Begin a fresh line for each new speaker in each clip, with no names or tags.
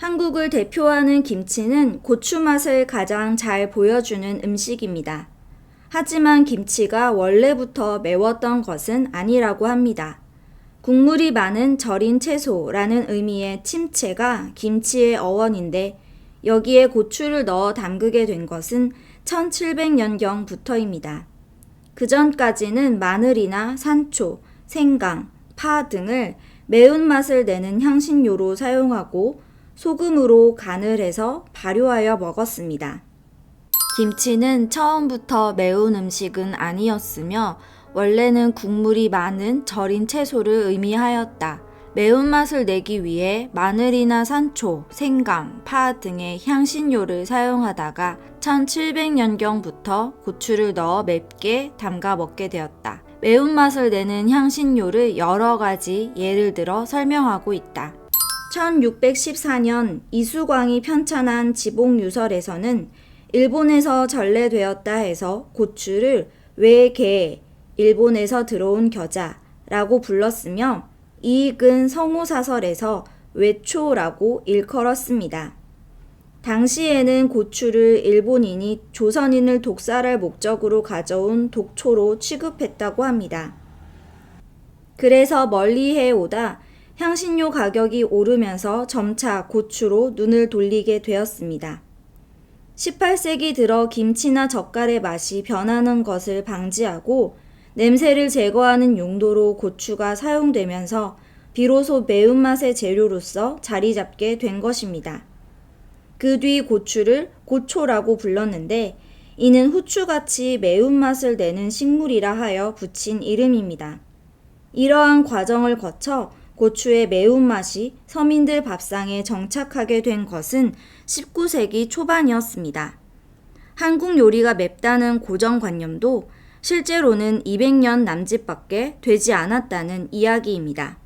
한국을 대표하는 김치는 고추 맛을 가장 잘 보여주는 음식입니다. 하지만 김치가 원래부터 매웠던 것은 아니라고 합니다. 국물이 많은 절인 채소라는 의미의 침채가 김치의 어원인데 여기에 고추를 넣어 담그게 된 것은 1700년경부터입니다. 그 전까지는 마늘이나 산초, 생강, 파 등을 매운맛을 내는 향신료로 사용하고 소금으로 간을 해서 발효하여 먹었습니다. 김치는 처음부터 매운 음식은 아니었으며 원래는 국물이 많은 절인 채소를 의미하였다. 매운맛을 내기 위해 마늘이나 산초, 생강, 파 등의 향신료를 사용하다가 1700년경부터 고추를 넣어 맵게 담가 먹게 되었다. 매운맛을 내는 향신료를 여러 가지 예를 들어 설명하고 있다. 1614년 이수광이 편찬한 지봉유설에서는 일본에서 전래되었다 해서 고추를 외계, 일본에서 들어온 겨자라고 불렀으며 이익은 성호사설에서 외초라고 일컬었습니다. 당시에는 고추를 일본인이 조선인을 독살할 목적으로 가져온 독초로 취급했다고 합니다. 그래서 멀리 해오다 향신료 가격이 오르면서 점차 고추로 눈을 돌리게 되었습니다. 18세기 들어 김치나 젓갈의 맛이 변하는 것을 방지하고 냄새를 제거하는 용도로 고추가 사용되면서 비로소 매운맛의 재료로서 자리 잡게 된 것입니다. 그 뒤 고추를 고초라고 불렀는데 이는 후추같이 매운맛을 내는 식물이라 하여 붙인 이름입니다. 이러한 과정을 거쳐 고추의 매운맛이 서민들 밥상에 정착하게 된 것은 19세기 초반이었습니다. 한국 요리가 맵다는 고정관념도 실제로는 200년 남짓밖에 되지 않았다는 이야기입니다.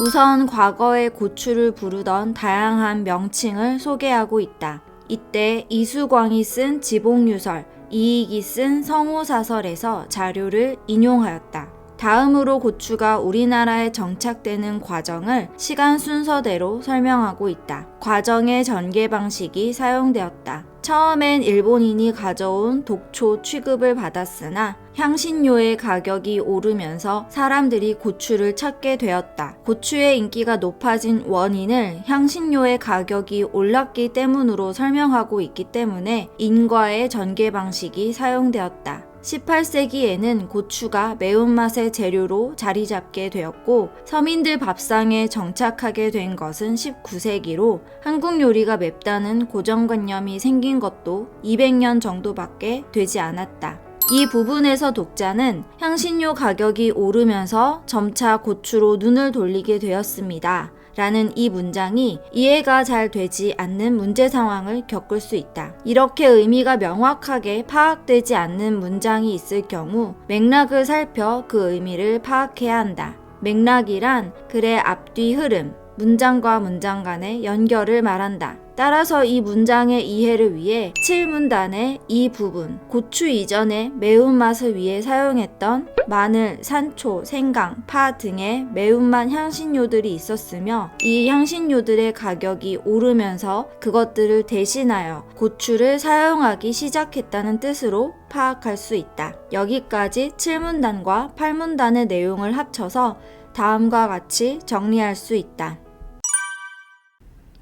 우선 과거의 고추를 부르던 다양한 명칭을 소개하고 있다. 이때 이수광이 쓴 지봉유설, 이익이 쓴 성호사설에서 자료를 인용하였다. 다음으로 고추가 우리나라에 정착되는 과정을 시간 순서대로 설명하고 있다. 과정의 전개 방식이 사용되었다. 처음엔 일본인이 가져온 독초 취급을 받았으나 향신료의 가격이 오르면서 사람들이 고추를 찾게 되었다. 고추의 인기가 높아진 원인을 향신료의 가격이 올랐기 때문으로 설명하고 있기 때문에 인과의 전개 방식이 사용되었다. 18세기에는 고추가 매운맛의 재료로 자리 잡게 되었고 서민들 밥상에 정착하게 된 것은 19세기로 한국 요리가 맵다는 고정관념이 생긴 것도 200년 정도밖에 되지 않았다. 이 부분에서 독자는 향신료 가격이 오르면서 점차 고추로 눈을 돌리게 되었습니다. 라는 이 문장이 이해가 잘 되지 않는 문제 상황을 겪을 수 있다. 이렇게 의미가 명확하게 파악되지 않는 문장이 있을 경우 맥락을 살펴 그 의미를 파악해야 한다. 맥락이란 글의 앞뒤 흐름, 문장과 문장 간의 연결을 말한다. 따라서 이 문장의 이해를 위해 7문단의 이 부분, 고추 이전에 매운맛을 위해 사용했던 마늘, 산초, 생강, 파 등의 매운맛 향신료들이 있었으며 이 향신료들의 가격이 오르면서 그것들을 대신하여 고추를 사용하기 시작했다는 뜻으로 파악할 수 있다. 여기까지 7문단과 8문단의 내용을 합쳐서 다음과 같이 정리할 수 있다.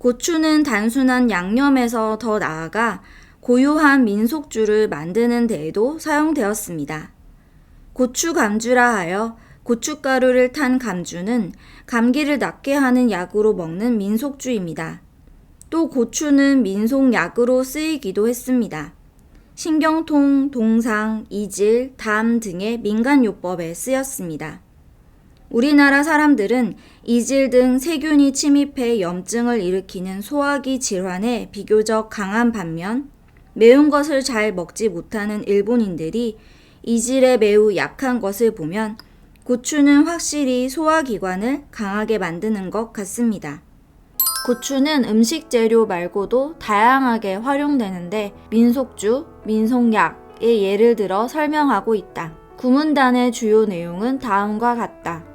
고추는 단순한 양념에서 더 나아가 고유한 민속주를 만드는 데에도 사용되었습니다. 고추 감주라 하여 고춧가루를 탄 감주는 감기를 낫게 하는 약으로 먹는 민속주입니다. 또 고추는 민속약으로 쓰이기도 했습니다. 신경통, 동상, 이질, 담 등의 민간요법에 쓰였습니다. 우리나라 사람들은 이질 등 세균이 침입해 염증을 일으키는 소화기 질환에 비교적 강한 반면 매운 것을 잘 먹지 못하는 일본인들이 이질에 매우 약한 것을 보면 고추는 확실히 소화기관을 강하게 만드는 것 같습니다. 고추는 음식 재료 말고도 다양하게 활용되는데 민속주, 민속약의 예를 들어 설명하고 있다. 구문단의 주요 내용은 다음과 같다.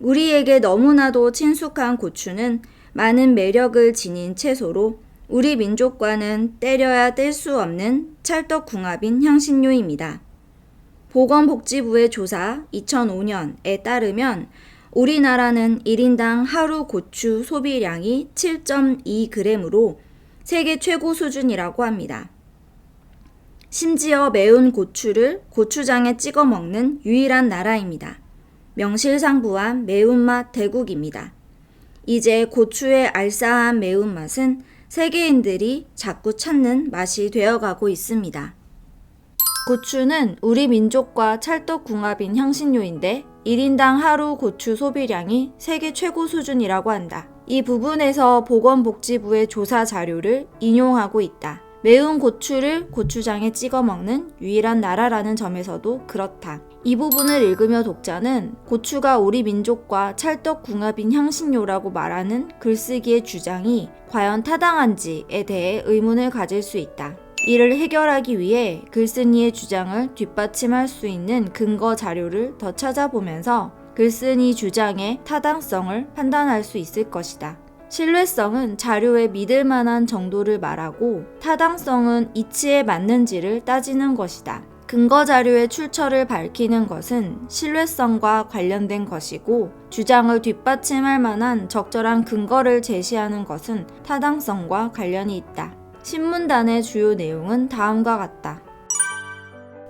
우리에게 너무나도 친숙한 고추는 많은 매력을 지닌 채소로 우리 민족과는 때려야 뗄 수 없는 찰떡궁합인 향신료입니다. 보건복지부의 조사 2005년에 따르면 우리나라는 1인당 하루 고추 소비량이 7.2g으로 세계 최고 수준이라고 합니다. 심지어 매운 고추를 고추장에 찍어 먹는 유일한 나라입니다. 명실상부한 매운맛 대국입니다. 이제 고추의 알싸한 매운맛은 세계인들이 자꾸 찾는 맛이 되어가고 있습니다. 고추는 우리 민족과 찰떡궁합인 향신료인데 1인당 하루 고추 소비량이 세계 최고 수준이라고 한다. 이 부분에서 보건복지부의 조사 자료를 인용하고 있다. 매운 고추를 고추장에 찍어 먹는 유일한 나라라는 점에서도 그렇다. 이 부분을 읽으며 독자는 고추가 우리 민족과 찰떡궁합인 향신료라고 말하는 글쓰기의 주장이 과연 타당한지에 대해 의문을 가질 수 있다. 이를 해결하기 위해 글쓴이의 주장을 뒷받침할 수 있는 근거 자료를 더 찾아보면서 글쓴이 주장의 타당성을 판단할 수 있을 것이다. 신뢰성은 자료의 믿을 만한 정도를 말하고 타당성은 이치에 맞는지를 따지는 것이다. 근거 자료의 출처를 밝히는 것은 신뢰성과 관련된 것이고 주장을 뒷받침할 만한 적절한 근거를 제시하는 것은 타당성과 관련이 있다. 신문단의 주요 내용은 다음과 같다.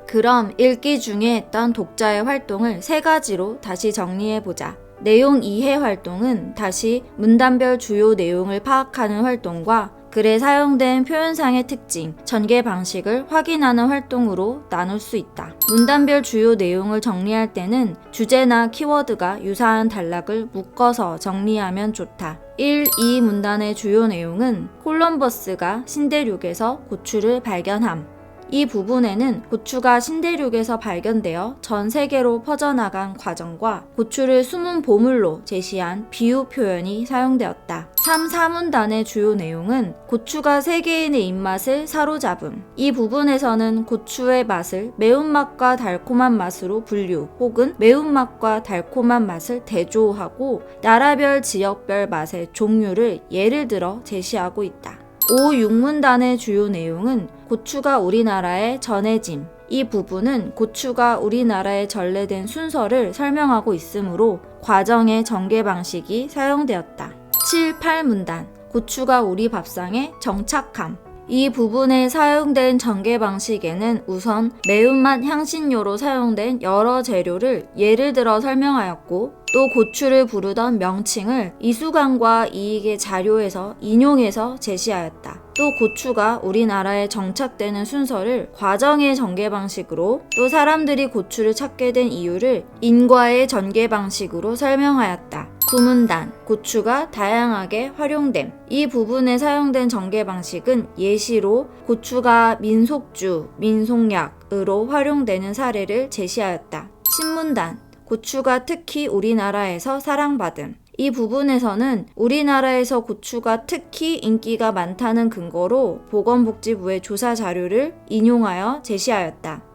그럼 읽기 중에 했던 독자의 활동을 3가지로 다시 정리해보자. 내용 이해 활동은 다시 문단별 주요 내용을 파악하는 활동과 글에 사용된 표현상의 특징, 전개 방식을 확인하는 활동으로 나눌 수 있다. 문단별 주요 내용을 정리할 때는 주제나 키워드가 유사한 단락을 묶어서 정리하면 좋다. 1, 2 문단의 주요 내용은 콜럼버스가 신대륙에서 고추를 발견함. 이 부분에는 고추가 신대륙에서 발견되어 전 세계로 퍼져나간 과정과 고추를 숨은 보물로 제시한 비유 표현이 사용되었다. 3, 4문단의 주요 내용은 고추가 세계인의 입맛을 사로잡음. 이 부분에서는 고추의 맛을 매운맛과 달콤한 맛으로 분류 혹은 매운맛과 달콤한 맛을 대조하고 나라별 지역별 맛의 종류를 예를 들어 제시하고 있다. 5, 6문단의 주요 내용은 고추가 우리나라에 전해짐. 이 부분은 고추가 우리나라에 전래된 순서를 설명하고 있으므로 과정의 전개 방식이 사용되었다. 7, 8문단 고추가 우리 밥상에 정착함. 이 부분에 사용된 전개 방식에는 우선 매운맛 향신료로 사용된 여러 재료를 예를 들어 설명하였고 또 고추를 부르던 명칭을 이수관과 이익의 자료에서 인용해서 제시하였다. 또 고추가 우리나라에 정착되는 순서를 과정의 전개 방식으로 또 사람들이 고추를 찾게 된 이유를 인과의 전개 방식으로 설명하였다. 9문단 고추가 다양하게 활용됨. 이 부분에 사용된 전개 방식은 예시로 고추가 민속주, 민속약으로 활용되는 사례를 제시하였다. 10문단 고추가 특히 우리나라에서 사랑받음. 이 부분에서는 우리나라에서 고추가 특히 인기가 많다는 근거로 보건복지부의 조사 자료를 인용하여 제시하였다.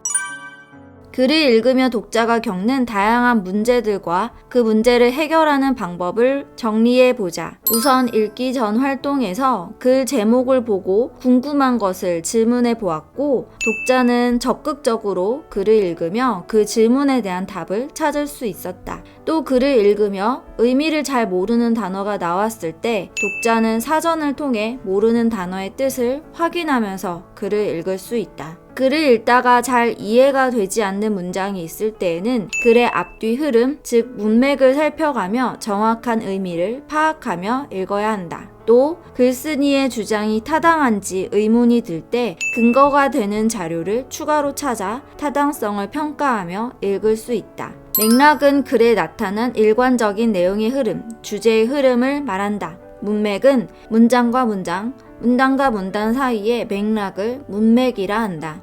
글을 읽으며 독자가 겪는 다양한 문제들과 그 문제를 해결하는 방법을 정리해보자. 우선 읽기 전 활동에서 글 제목을 보고 궁금한 것을 질문해 보았고 독자는 적극적으로 글을 읽으며 그 질문에 대한 답을 찾을 수 있었다. 또 글을 읽으며 의미를 잘 모르는 단어가 나왔을 때 독자는 사전을 통해 모르는 단어의 뜻을 확인하면서 글을 읽을 수 있다. 글을 읽다가 잘 이해가 되지 않는 문장이 있을 때에는 글의 앞뒤 흐름, 즉 문맥을 살펴가며 정확한 의미를 파악하며 읽어야 한다. 또 글쓴이의 주장이 타당한지 의문이 들 때 근거가 되는 자료를 추가로 찾아 타당성을 평가하며 읽을 수 있다. 맥락은 글에 나타난 일관적인 내용의 흐름, 주제의 흐름을 말한다. 문맥은 문장과 문장, 문단과 문단 사이의 맥락을 문맥이라 한다.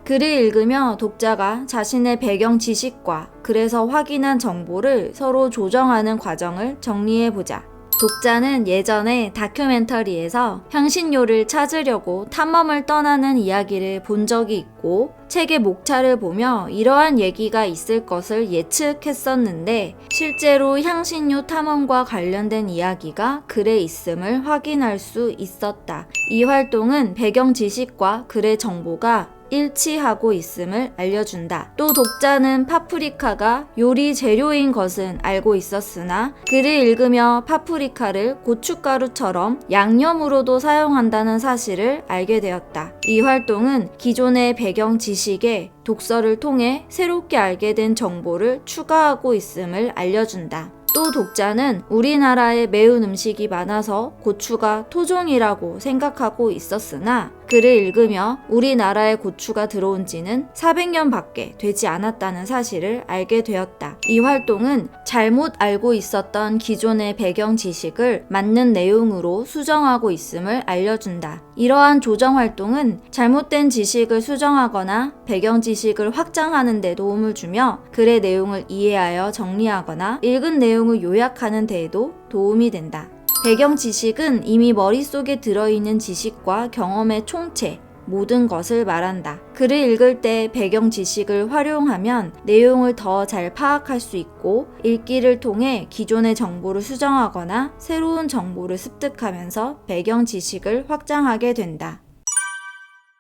글을 읽으며 독자가 자신의 배경 지식과 글에서 확인한 정보를 서로 조정하는 과정을 정리해보자. 독자는 예전에 다큐멘터리에서 향신료를 찾으려고 탐험을 떠나는 이야기를 본 적이 있고 책의 목차를 보며 이러한 얘기가 있을 것을 예측했었는데 실제로 향신료 탐험과 관련된 이야기가 글에 있음을 확인할 수 있었다. 이 활동은 배경 지식과 글의 정보가 일치하고 있음을 알려준다. 또 독자는 파프리카가 요리 재료인 것은 알고 있었으나 글을 읽으며 파프리카를 고춧가루처럼 양념으로도 사용한다는 사실을 알게 되었다. 이 활동은 기존의 배경 지식에 독서를 통해 새롭게 알게 된 정보를 추가하고 있음을 알려준다. 또 독자는 우리나라에 매운 음식이 많아서 고추가 토종이라고 생각하고 있었으나 글을 읽으며 우리나라에 고추가 들어온 지는 400년 밖에 되지 않았다는 사실을 알게 되었다. 이 활동은 잘못 알고 있었던 기존의 배경 지식을 맞는 내용으로 수정하고 있음을 알려준다. 이러한 조정 활동은 잘못된 지식을 수정하거나 배경 지식을 확장하는 데 도움을 주며 글의 내용을 이해하여 정리하거나 읽은 내용을 요약하는 데에도 도움이 된다. 배경 지식은 이미 머릿속에 들어있는 지식과 경험의 총체, 모든 것을 말한다. 글을 읽을 때 배경 지식을 활용하면 내용을 더 잘 파악할 수 있고 읽기를 통해 기존의 정보를 수정하거나 새로운 정보를 습득하면서 배경 지식을 확장하게 된다.